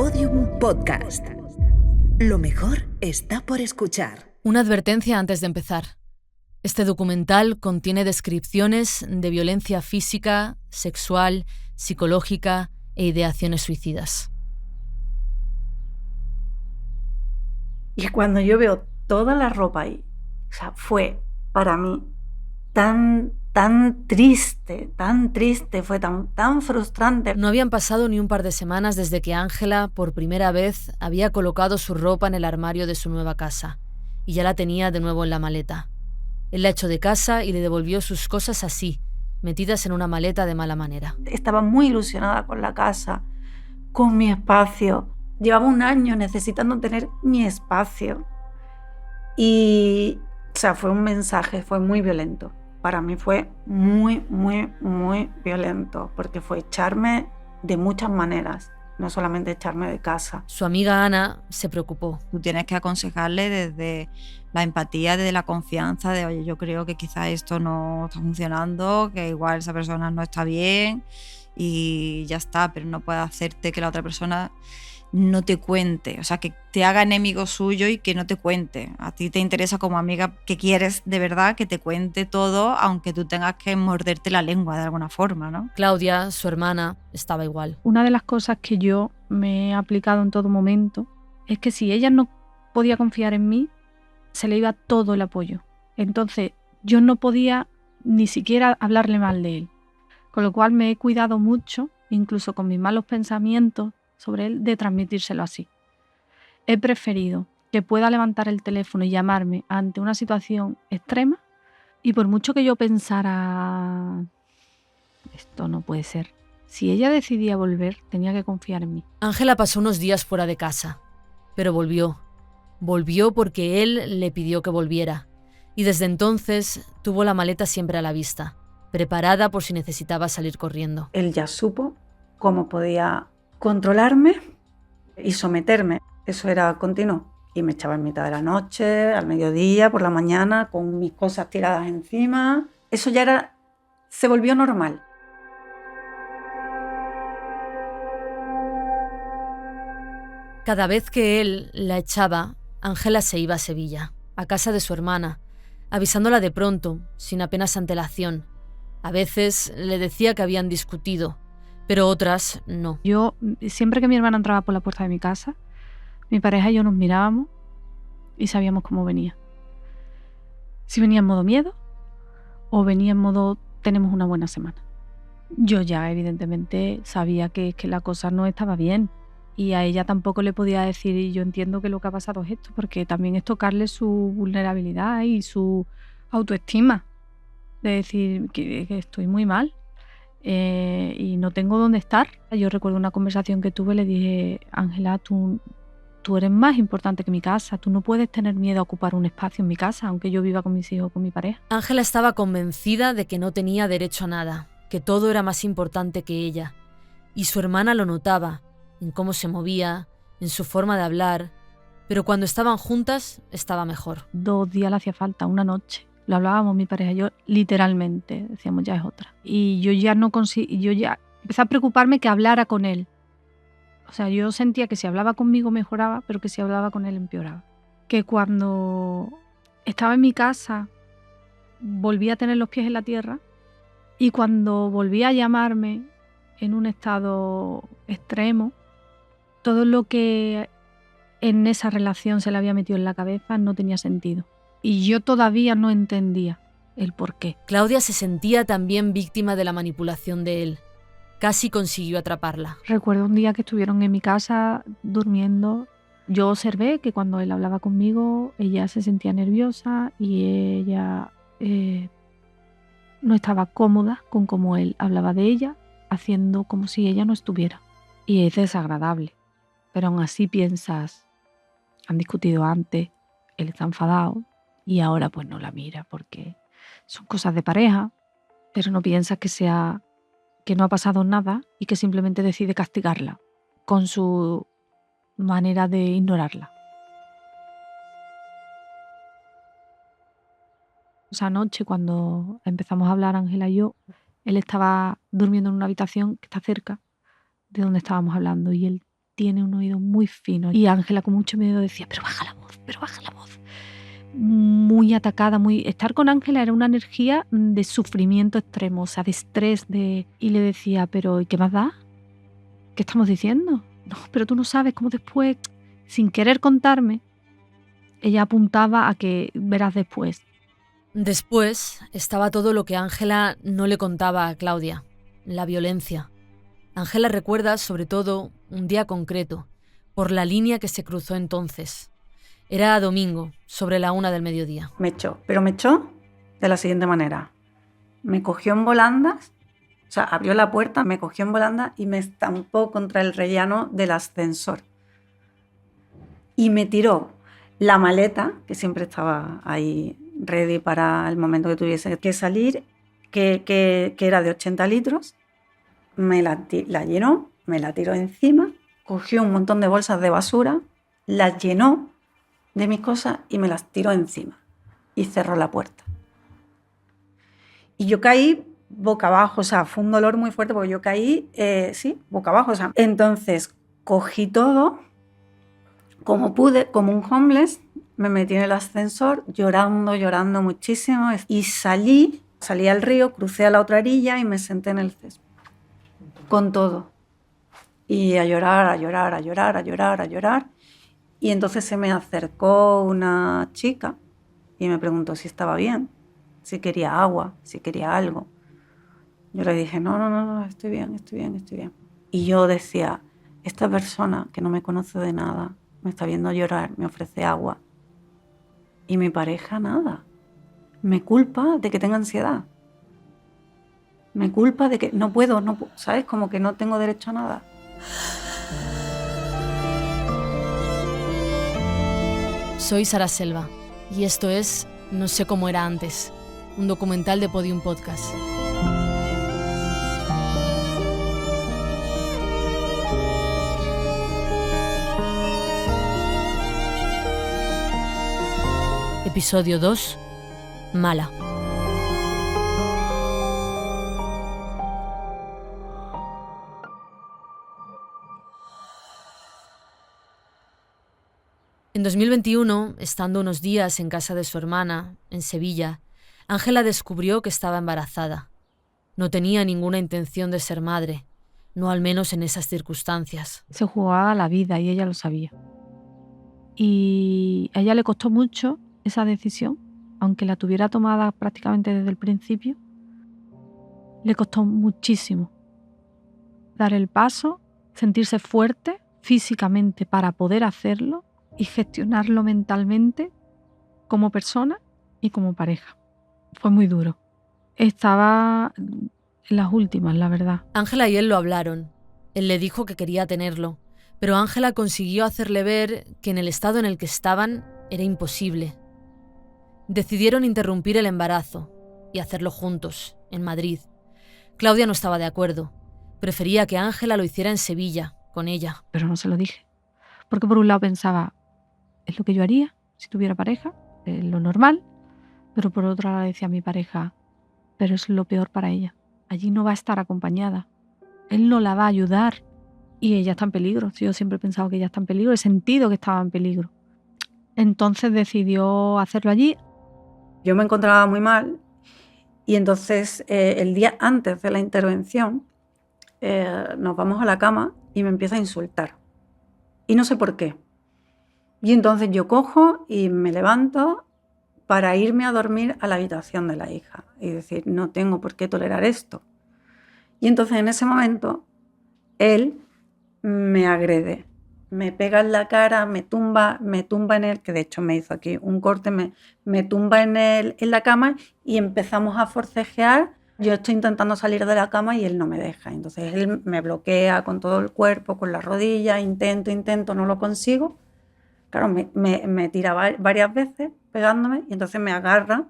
Podium Podcast. Lo mejor está por escuchar. Una advertencia antes de empezar. Este documental contiene descripciones de violencia física, sexual, psicológica e ideaciones suicidas. Y cuando yo veo toda la ropa ahí, o sea, fue para mí tan triste, fue tan frustrante. No habían pasado ni un par de semanas desde que Ángela, por primera vez, había colocado su ropa en el armario de su nueva casa, y ya la tenía de nuevo en la maleta. Él la echó de casa y le devolvió sus cosas así, metidas en una maleta de mala manera. Estaba muy ilusionada con la casa, con mi espacio. Llevaba un año necesitando tener mi espacio. Y, o sea, fue un mensaje, fue muy violento. Para mí fue muy violento, porque fue echarme de muchas maneras, no solamente echarme de casa. Su amiga Ana se preocupó. Tú tienes que aconsejarle desde la empatía, desde la confianza de, oye, yo creo que quizá esto no está funcionando, que igual esa persona no está bien y ya está, pero no puedes hacerte que la otra persona no te cuente, o sea, que te haga enemigo suyo y que no te cuente. A ti te interesa como amiga que quieres de verdad que te cuente todo, aunque tú tengas que morderte la lengua de alguna forma, ¿no? Claudia, su hermana, estaba igual. Una de las cosas que yo me he aplicado en todo momento es que si ella no podía confiar en mí, se le iba todo el apoyo. Entonces, yo no podía ni siquiera hablarle mal de él. Con lo cual me he cuidado mucho, incluso con mis malos pensamientos sobre él, de transmitírselo así. He preferido que pueda levantar el teléfono y llamarme ante una situación extrema, y por mucho que yo pensara, esto no puede ser, si ella decidía volver, tenía que confiar en mí. Ángela pasó unos días fuera de casa, pero volvió. Volvió porque él le pidió que volviera, y desde entonces tuvo la maleta siempre a la vista, preparada por si necesitaba salir corriendo. Él ya supo cómo podía controlarme y someterme. Eso era continuo. Y me echaba en mitad de la noche, al mediodía, por la mañana, con mis cosas tiradas encima. Eso ya se volvió normal. Cada vez que él la echaba, Ángela se iba a Sevilla, a casa de su hermana, avisándola de pronto, sin apenas antelación. A veces le decía que habían discutido, pero otras no. Yo, siempre que mi hermana entraba por la puerta de mi casa, mi pareja y yo nos mirábamos y sabíamos cómo venía. Si venía en modo miedo o venía en modo tenemos una buena semana. Yo ya evidentemente sabía que la cosa no estaba bien, y a ella tampoco le podía decir, y yo entiendo que lo que ha pasado es esto, porque también es tocarle su vulnerabilidad y su autoestima, de decir que estoy muy mal. Y no tengo dónde estar. Yo recuerdo una conversación que tuve, le dije, Ángela, tú eres más importante que mi casa, tú no puedes tener miedo a ocupar un espacio en mi casa, aunque yo viva con mis hijos o con mi pareja. Ángela estaba convencida de que no tenía derecho a nada, que todo era más importante que ella, y su hermana lo notaba, en cómo se movía, en su forma de hablar, pero cuando estaban juntas estaba mejor. 2 días le hacía falta, una noche. Lo hablábamos mi pareja y yo literalmente, decíamos ya es otra. Y yo ya empecé a preocuparme que hablara con él. O sea, yo sentía que si hablaba conmigo mejoraba, pero que si hablaba con él empeoraba. Que cuando estaba en mi casa volvía a tener los pies en la tierra, y cuando volvía a llamarme en un estado extremo, todo lo que en esa relación se le había metido en la cabeza no tenía sentido. Y yo todavía no entendía el por qué. Claudia se sentía también víctima de la manipulación de él. Casi consiguió atraparla. Recuerdo un día que estuvieron en mi casa durmiendo. Yo observé que cuando él hablaba conmigo, ella se sentía nerviosa y ella no estaba cómoda con cómo él hablaba de ella, haciendo como si ella no estuviera. Y es desagradable. Pero aún así piensas, han discutido antes, él está enfadado, y ahora pues no la mira porque son cosas de pareja, pero no piensas que no ha pasado nada y que simplemente decide castigarla con su manera de ignorarla. Esa noche cuando empezamos a hablar Ángela y yo, él estaba durmiendo en una habitación que está cerca de donde estábamos hablando, y él tiene un oído muy fino. Y Ángela con mucho miedo decía, pero baja la voz, pero baja la voz. Muy atacada, estar con Ángela era una energía de sufrimiento extremo, o sea, de estrés, y le decía, pero ¿y qué más da? ¿Qué estamos diciendo? No, pero tú no sabes cómo después, sin querer contarme, ella apuntaba a que verás después. Después estaba todo lo que Ángela no le contaba a Claudia, la violencia. Ángela recuerda sobre todo un día concreto, por la línea que se cruzó entonces. Era domingo, sobre la 1 del mediodía. Me echó, pero me echó de la siguiente manera. Me cogió en volandas, o sea, abrió la puerta, me cogió en volandas y me estampó contra el rellano del ascensor. Y me tiró la maleta, que siempre estaba ahí ready para el momento que tuviese que salir, que era de 80 litros, me la llenó, me la tiró encima, cogió un montón de bolsas de basura, las llenó de mis cosas y me las tiró encima y cerró la puerta. Y yo caí boca abajo, o sea, fue un dolor muy fuerte porque yo caí, boca abajo. O sea. Entonces cogí todo, como pude, como un homeless, me metí en el ascensor llorando muchísimo y salí al río, crucé a la otra orilla y me senté en el césped con todo. Y a llorar. Y entonces se me acercó una chica y me preguntó si estaba bien, si quería agua, si quería algo. Yo le dije, no, estoy bien. Y yo decía, esta persona que no me conoce de nada, me está viendo llorar, me ofrece agua. Y mi pareja nada. Me culpa de que tenga ansiedad. Me culpa de que no puedo, ¿sabes? Como que no tengo derecho a nada. Soy Sara Selva y esto es No sé cómo era antes, un documental de Podium Podcast. Episodio 2. Mala. En 2021, estando unos días en casa de su hermana, en Sevilla, Ángela descubrió que estaba embarazada. No tenía ninguna intención de ser madre, no al menos en esas circunstancias. Se jugaba la vida y ella lo sabía. Y a ella le costó mucho esa decisión, aunque la tuviera tomada prácticamente desde el principio. Le costó muchísimo dar el paso, sentirse fuerte físicamente para poder hacerlo y gestionarlo mentalmente como persona y como pareja. Fue muy duro. Estaba en las últimas, la verdad. Ángela y él lo hablaron. Él le dijo que quería tenerlo, pero Ángela consiguió hacerle ver que en el estado en el que estaban era imposible. Decidieron interrumpir el embarazo y hacerlo juntos, en Madrid. Claudia no estaba de acuerdo. Prefería que Ángela lo hiciera en Sevilla, con ella. Pero no se lo dije. Porque por un lado pensaba, es lo que yo haría si tuviera pareja, es lo normal. Pero por otro lado decía a mi pareja, pero es lo peor para ella. Allí no va a estar acompañada. Él no la va a ayudar. Y ella está en peligro. Yo siempre he pensado que ella está en peligro, he sentido que estaba en peligro. Entonces decidió hacerlo allí. Yo me encontraba muy mal y entonces el día antes de la intervención nos vamos a la cama y me empieza a insultar. Y no sé por qué. Y entonces yo cojo y me levanto para irme a dormir a la habitación de la hija y decir, no tengo por qué tolerar esto. Y entonces en ese momento él me agrede, me pega en la cara, me tumba en él, que de hecho me hizo aquí un corte, me tumba en la cama y empezamos a forcejear. Yo estoy intentando salir de la cama y él no me deja. Entonces él me bloquea con todo el cuerpo, con las rodillas, intento, no lo consigo. Claro, me tira varias veces pegándome y entonces me agarra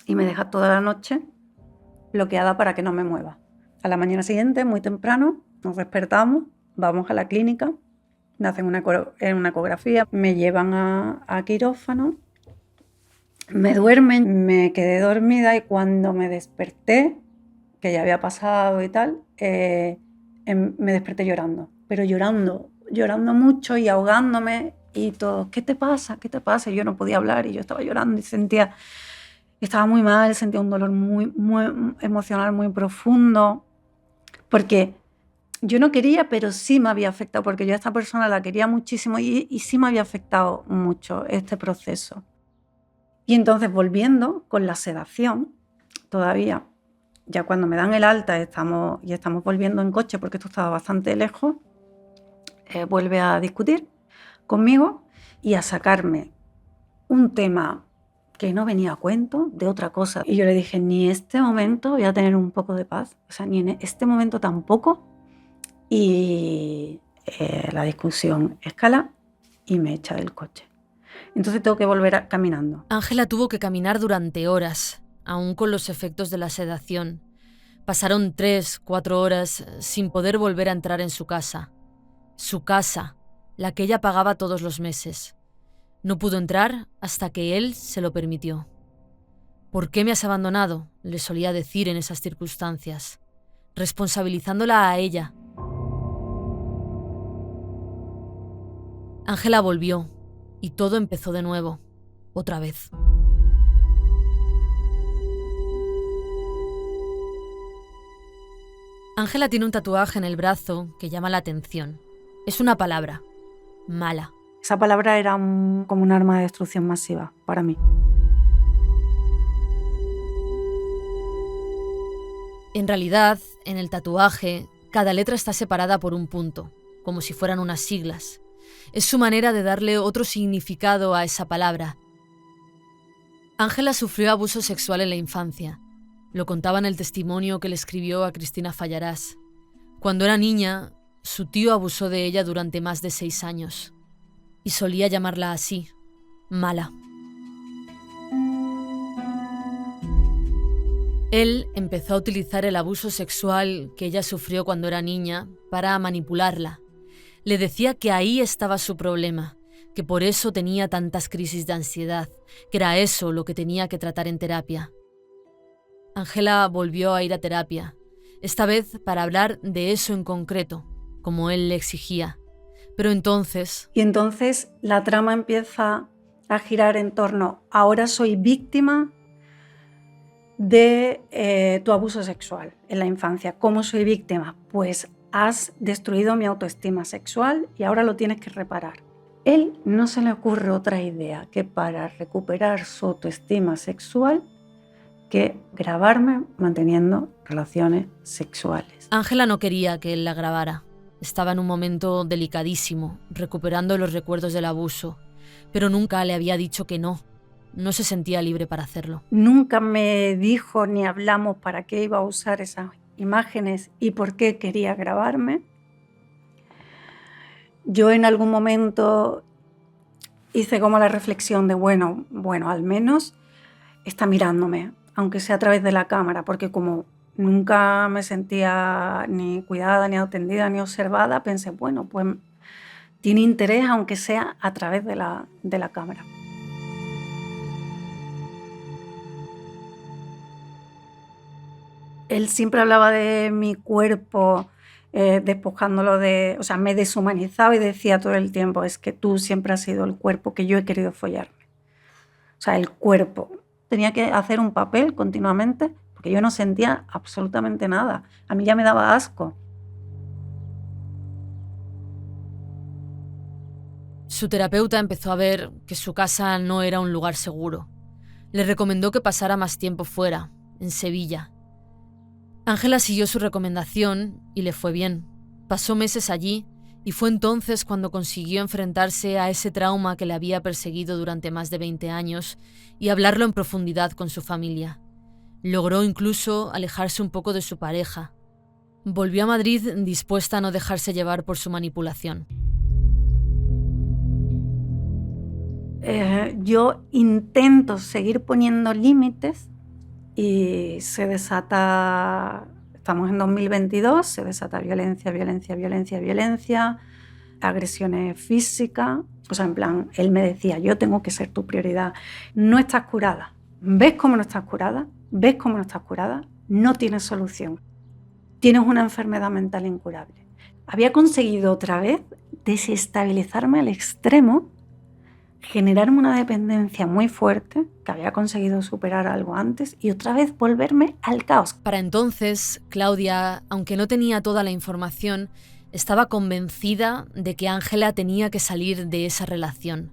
y me deja toda la noche bloqueada para que no me mueva. A la mañana siguiente, muy temprano, nos despertamos, vamos a la clínica, me hacen una ecografía, me llevan a quirófano, me duermen, me quedé dormida y cuando me desperté, que ya había pasado y tal, me desperté llorando, pero llorando llorando mucho y ahogándome, y todos, ¿qué te pasa? ¿Qué te pasa? Y yo no podía hablar y yo estaba llorando y estaba muy mal, sentía un dolor muy emocional muy profundo, porque yo no quería, pero sí me había afectado, porque yo a esta persona la quería muchísimo y sí me había afectado mucho este proceso. Y entonces, volviendo con la sedación, todavía, ya cuando me dan el alta estamos volviendo en coche, porque esto estaba bastante lejos, vuelve a discutir conmigo y a sacarme un tema que no venía a cuento de otra cosa. Y yo le dije, ni en este momento voy a tener un poco de paz, o sea, ni en este momento tampoco. Y la discusión escala y me echa del coche. Entonces tengo que volver caminando. Ángela tuvo que caminar durante horas, aún con los efectos de la sedación. Pasaron 3-4 horas sin poder volver a entrar en su casa. Su casa, la que ella pagaba todos los meses. No pudo entrar hasta que él se lo permitió. ¿Por qué me has abandonado?, le solía decir en esas circunstancias, responsabilizándola a ella. Ángela volvió y todo empezó de nuevo, otra vez. Ángela tiene un tatuaje en el brazo que llama la atención. Es una palabra, mala. Esa palabra era como un arma de destrucción masiva para mí. En realidad, en el tatuaje, cada letra está separada por un punto, como si fueran unas siglas. Es su manera de darle otro significado a esa palabra. Ángela sufrió abuso sexual en la infancia. Lo contaba en el testimonio que le escribió a Cristina Fallarás. Cuando era niña, su tío abusó de ella durante más de 6 años. Y solía llamarla así, mala. Él empezó a utilizar el abuso sexual que ella sufrió cuando era niña para manipularla. Le decía que ahí estaba su problema, que por eso tenía tantas crisis de ansiedad, que era eso lo que tenía que tratar en terapia. Ángela volvió a ir a terapia, esta vez para hablar de eso en concreto, como él le exigía. Pero entonces... Y entonces la trama empieza a girar en torno, ahora soy víctima de tu abuso sexual en la infancia. ¿Cómo soy víctima? Pues has destruido mi autoestima sexual y ahora lo tienes que reparar. Él no se le ocurre otra idea que para recuperar su autoestima sexual que grabarme manteniendo relaciones sexuales. Ángela no quería que él la grabara. Estaba en un momento delicadísimo, recuperando los recuerdos del abuso, pero nunca le había dicho que no. No se sentía libre para hacerlo. Nunca me dijo ni hablamos para qué iba a usar esas imágenes y por qué quería grabarme. Yo en algún momento hice como la reflexión de bueno, al menos está mirándome, aunque sea a través de la cámara, porque como nunca me sentía ni cuidada, ni atendida, ni observada, pensé, bueno, pues tiene interés aunque sea a través de la cámara. Él siempre hablaba de mi cuerpo, despojándolo o sea, me deshumanizaba y decía todo el tiempo, es que tú siempre has sido el cuerpo que yo he querido follarme. O sea, el cuerpo. Tenía que hacer un papel continuamente porque yo no sentía absolutamente nada. A mí ya me daba asco. Su terapeuta empezó a ver que su casa no era un lugar seguro. Le recomendó que pasara más tiempo fuera, en Sevilla. Ángela siguió su recomendación y le fue bien. Pasó meses allí y fue entonces cuando consiguió enfrentarse a ese trauma que le había perseguido durante más de 20 años y hablarlo en profundidad con su familia. Logró incluso alejarse un poco de su pareja. Volvió a Madrid dispuesta a no dejarse llevar por su manipulación. Yo intento seguir poniendo límites y se desata, estamos en 2022, se desata violencia, agresiones físicas. O sea, en plan, él me decía, yo tengo que ser tu prioridad. No estás curada. ¿Ves cómo no estás curada? ¿Ves cómo no estás curada? No tienes solución. Tienes una enfermedad mental incurable. Había conseguido otra vez desestabilizarme al extremo, generarme una dependencia muy fuerte, que había conseguido superar algo antes, y otra vez volverme al caos. Para entonces, Claudia, aunque no tenía toda la información, estaba convencida de que Ángela tenía que salir de esa relación.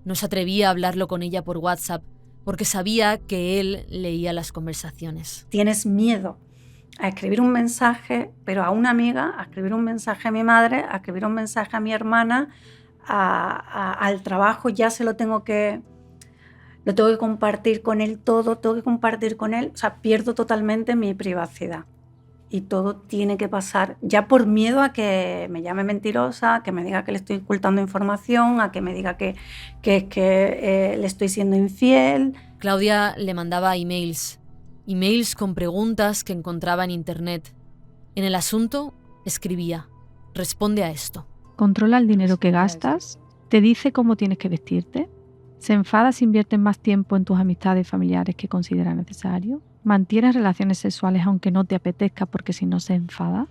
No se atrevía a hablarlo con ella por WhatsApp porque sabía que él leía las conversaciones. Tienes miedo a escribir un mensaje, pero a una amiga, a escribir un mensaje a mi madre, a escribir un mensaje a mi hermana, al trabajo, ya lo tengo que compartir con él todo, tengo que compartir con él, o sea, pierdo totalmente mi privacidad. Y todo tiene que pasar ya por miedo a que me llame mentirosa, a que me diga que le estoy ocultando información, a que me diga que le estoy siendo infiel. Claudia le mandaba emails con preguntas que encontraba en internet. En el asunto escribía: responde a esto. Controla el dinero que gastas, te dice cómo tienes que vestirte, se enfada si inviertes más tiempo en tus amistades familiares que considera necesario, mantienes relaciones sexuales aunque no te apetezca porque si no se enfada.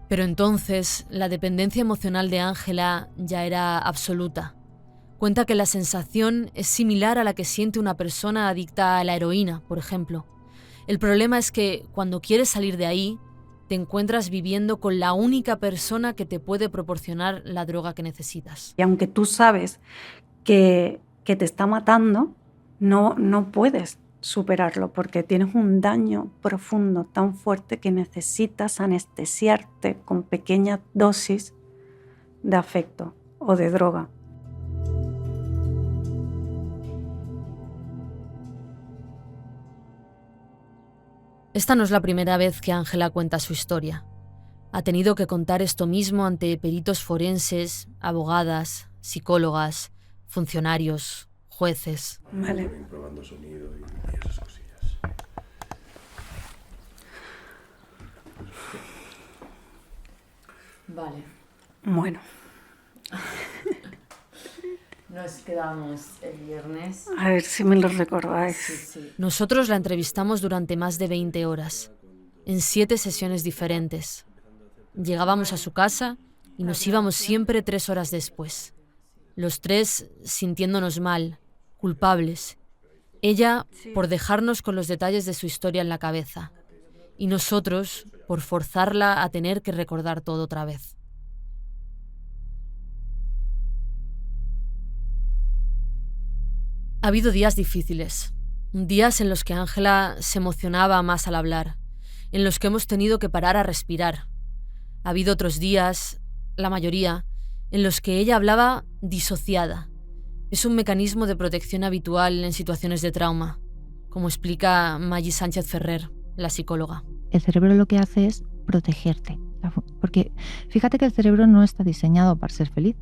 Pero entonces la dependencia emocional de Ángela ya era absoluta. Cuenta que la sensación es similar a la que siente una persona adicta a la heroína, por ejemplo. El problema es que cuando quieres salir de ahí, te encuentras viviendo con la única persona que te puede proporcionar la droga que necesitas. Y aunque tú sabes que te está matando, no puedes superarlo porque tienes un daño profundo tan fuerte que necesitas anestesiarte con pequeñas dosis de afecto o de droga. Esta no es la primera vez que Ángela cuenta su historia. Ha tenido que contar esto mismo ante peritos forenses, abogadas, psicólogas, funcionarios, jueces. Vale. Probando sonido y esas cosillas. Vale. Bueno, Nos quedamos el viernes. a ver si me lo recordáis. Nosotros la entrevistamos durante más de 20 horas, en 7 sesiones diferentes. Llegábamos a su casa y nos íbamos siempre 3 horas después. Los 3 sintiéndonos mal, culpables. Ella por dejarnos con los detalles de su historia en la cabeza. Y nosotros por forzarla a tener que recordar todo otra vez. Ha habido días difíciles, días en los que Ángela se emocionaba más al hablar, en los que hemos tenido que parar a respirar. Ha habido otros días, la mayoría, en los que ella hablaba disociada. Es un mecanismo de protección habitual en situaciones de trauma, como explica Maggie Sánchez Ferrer, la psicóloga. El cerebro lo que hace es protegerte, porque fíjate que el cerebro no está diseñado para ser feliz,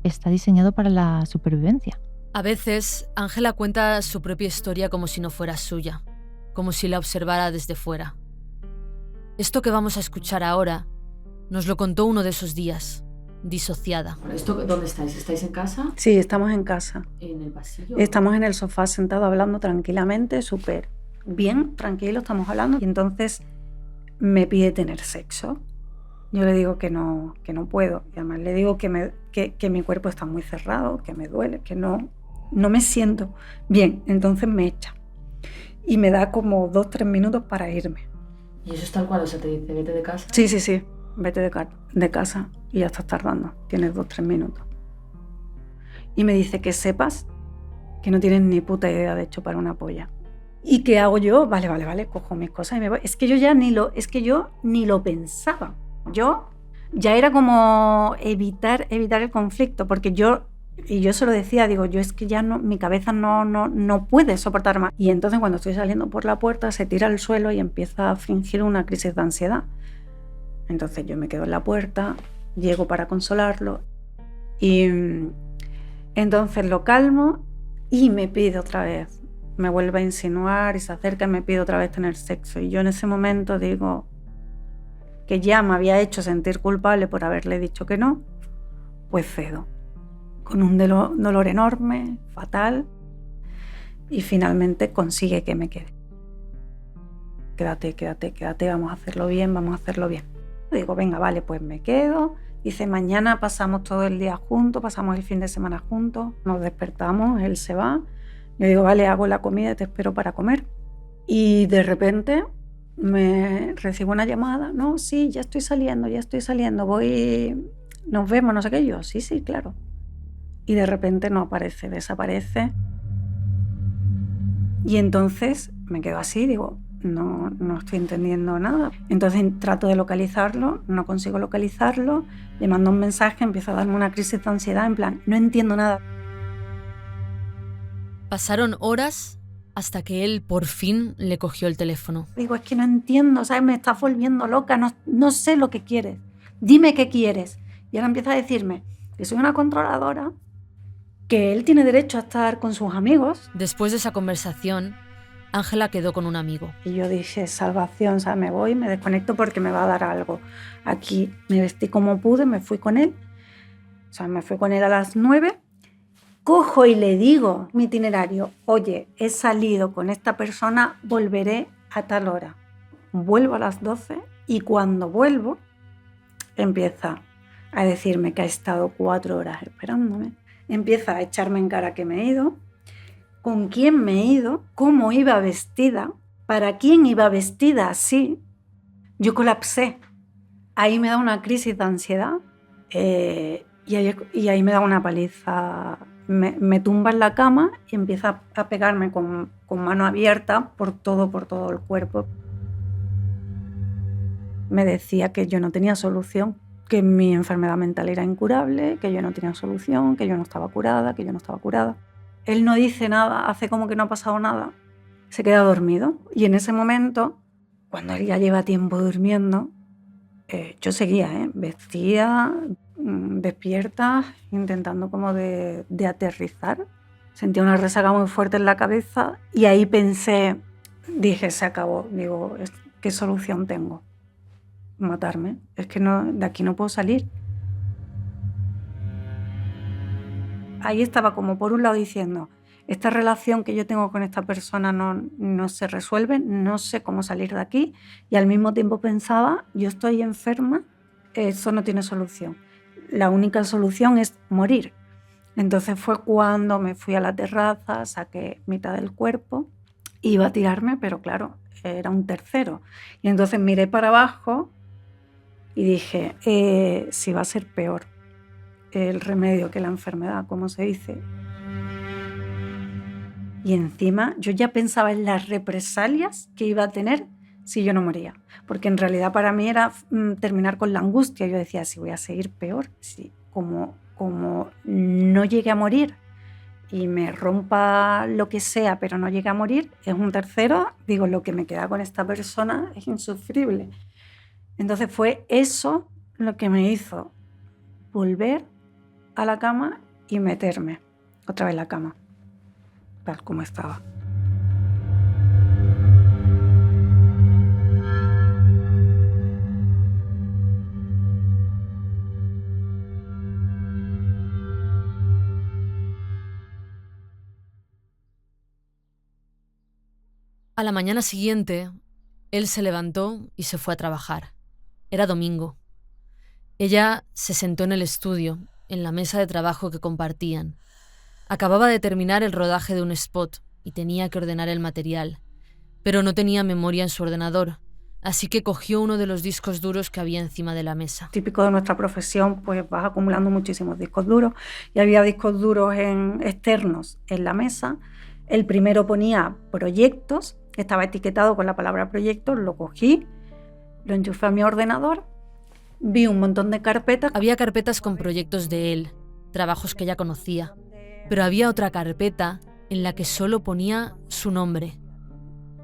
está diseñado para la supervivencia. A veces, Ángela cuenta su propia historia como si no fuera suya, como si la observara desde fuera. Esto que vamos a escuchar ahora nos lo contó uno de esos días, disociada. ¿Dónde estáis? ¿Estáis en casa? Sí, estamos en casa. ¿En el pasillo? Estamos en el sofá sentados hablando tranquilamente, súper bien, tranquilo, estamos hablando. Y entonces me pide tener sexo. Yo le digo que no puedo. Y además le digo que mi cuerpo está muy cerrado, que me duele, que no me siento bien. Entonces me echa. Y me da como 2-3 minutos para irme. ¿Y eso es tal cual? O sea, te dice, vete de casa. Sí. Vete de casa y ya estás tardando. Tienes 2-3 minutos. Y me dice que sepas que no tienes ni puta idea de chupar una polla. ¿Y qué hago yo? Vale, cojo mis cosas y me voy. Es que yo ni lo pensaba. Yo ya era como evitar el conflicto, porque yo se lo decía, digo, yo es que ya no, mi cabeza no puede soportar más. Y entonces cuando estoy saliendo por la puerta se tira al suelo y empieza a fingir una crisis de ansiedad. Entonces yo me quedo en la puerta, llego para consolarlo y entonces lo calmo y me pide otra vez. Me vuelve a insinuar y se acerca y me pide otra vez tener sexo. Y yo en ese momento digo que ya me había hecho sentir culpable por haberle dicho que no, pues cedo. Con un dolor enorme, fatal, y finalmente consigue que me quede. Quédate, vamos a hacerlo bien. Digo, venga, vale, pues me quedo. Dice, mañana pasamos todo el día juntos, pasamos el fin de semana juntos, nos despertamos, él se va. Yo digo, vale, hago la comida y te espero para comer. Y de repente me recibo una llamada, no, sí, ya estoy saliendo, voy, nos vemos, no sé qué. Yo, sí, claro. Y de repente no aparece, desaparece. Y entonces me quedo así, digo, no estoy entendiendo nada. Entonces trato de localizarlo, no consigo localizarlo, le mando un mensaje, empieza a darme una crisis de ansiedad, en plan, no entiendo nada. Pasaron horas hasta que él por fin le cogió el teléfono. Digo, es que no entiendo, ¿sabes? Me estás volviendo loca, no sé lo que quieres. Dime qué quieres. Y ahora empieza a decirme que soy una controladora, que él tiene derecho a estar con sus amigos. Después de esa conversación, Ángela quedó con un amigo. Y yo dije, salvación, ¿sabes? Me voy, me desconecto porque me va a dar algo. Aquí me vestí como pude, me fui con él. O sea, me fui con él a las 9. Cojo y le digo mi itinerario, oye, he salido con esta persona, volveré a tal hora. Vuelvo a las 12 y cuando vuelvo empieza a decirme que ha estado 4 horas esperándome. Empieza a echarme en cara que me he ido, con quién me he ido, cómo iba vestida, para quién iba vestida así. Yo colapsé. Ahí me da una crisis de ansiedad y ahí me da una paliza. Me tumba en la cama y empieza a pegarme con mano abierta por todo el cuerpo. Me decía que yo no tenía solución, que mi enfermedad mental era incurable, que yo no tenía solución, que yo no estaba curada, Él no dice nada, hace como que no ha pasado nada, se queda dormido. Y en ese momento, cuando él ya lleva tiempo durmiendo, yo seguía, vestida, despierta, intentando como de aterrizar. Sentía una resaca muy fuerte en la cabeza y ahí dije, se acabó. Digo, ¿qué solución tengo? Matarme. Es que de aquí no puedo salir. Ahí estaba como por un lado diciendo, esta relación que yo tengo con esta persona no se resuelve, no sé cómo salir de aquí. Y al mismo tiempo pensaba, yo estoy enferma, eso no tiene solución. La única solución es morir. Entonces fue cuando me fui a la terraza, saqué mitad del cuerpo, iba a tirarme, pero claro, era un tercero. Y entonces miré para abajo y dije, si va a ser peor el remedio que la enfermedad, como se dice. Y encima yo ya pensaba en las represalias que iba a tener si yo no moría. Porque en realidad para mí era terminar con la angustia. Yo decía, si voy a seguir peor, si como no llegue a morir y me rompa lo que sea, pero no llegue a morir, es un tercero, digo, lo que me queda con esta persona es insufrible. Entonces fue eso lo que me hizo volver a la cama y meterme otra vez en la cama, tal como estaba. A la mañana siguiente, él se levantó y se fue a trabajar. Era domingo. Ella se sentó en el estudio, en la mesa de trabajo que compartían. Acababa de terminar el rodaje de un spot y tenía que ordenar el material, pero no tenía memoria en su ordenador, así que cogió uno de los discos duros que había encima de la mesa. Típico de nuestra profesión, pues vas acumulando muchísimos discos duros y había discos duros externos en la mesa. El primero ponía proyectos, estaba etiquetado con la palabra proyectos, lo cogí, lo enchufé a mi ordenador, vi un montón de carpetas. Había carpetas con proyectos de él, trabajos que ella conocía, pero había otra carpeta en la que solo ponía su nombre,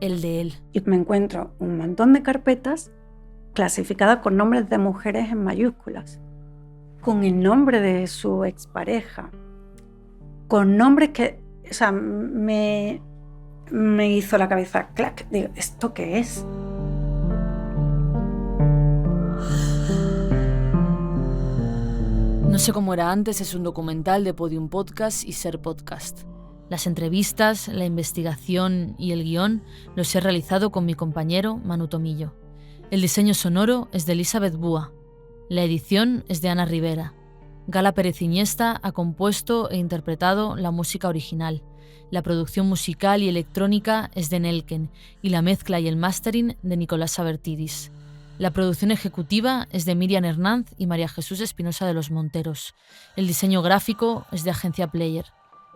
el de él. Y me encuentro un montón de carpetas clasificadas con nombres de mujeres en mayúsculas, con el nombre de su expareja, con nombres que, o sea, me hizo la cabeza clac. Digo, ¿esto qué es? No sé cómo era antes es un documental de Podium Podcast y Ser Podcast. Las entrevistas, la investigación y el guión los he realizado con mi compañero Manu Tomillo. El diseño sonoro es de Elizabeth Búa. La edición es de Ana Rivera. Gala Pérez Iniesta ha compuesto e interpretado la música original. La producción musical y electrónica es de Nelken y la mezcla y el mastering de Nicolás Sabertidis. La producción ejecutiva es de Miriam Hernández y María Jesús Espinosa de los Monteros. El diseño gráfico es de Agencia Player.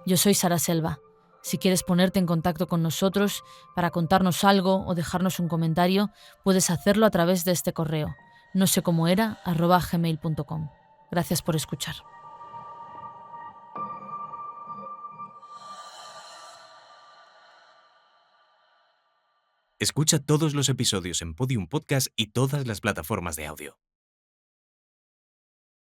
Yo soy Sara Selva. Si quieres ponerte en contacto con nosotros para contarnos algo o dejarnos un comentario, puedes hacerlo a través de este correo, nosecomoera@gmail.com. Gracias por escuchar. Escucha todos los episodios en Podium Podcast y todas las plataformas de audio.